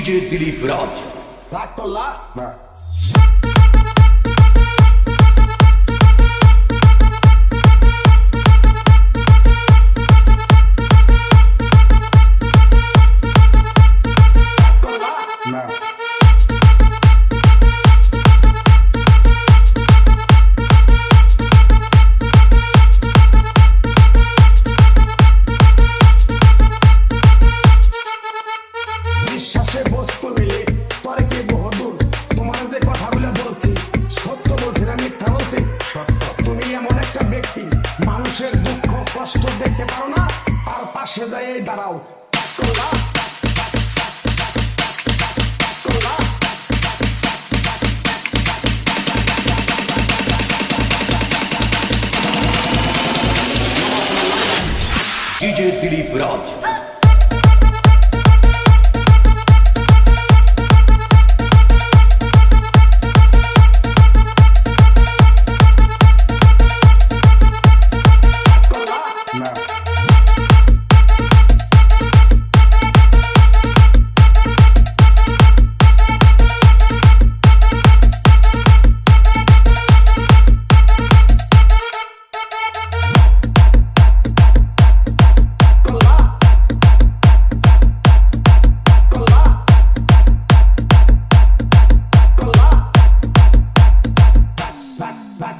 DJ Dilip রাজ। রাগ করলা না। বিশ্বাসে বস্তু মিলে পরে কি বহুদূর। তোমার যে কথাগুলো বলছি সত্য বলছি না মিথ্যা বলছি? সত্য। তুমি এমন একটা ব্যক্তি মানুষের দুঃখ কষ্ট দেখতে পারো না, আর পাশে যাই দাঁড়াও। ডিজে দিলীপ রাজ। Back, back,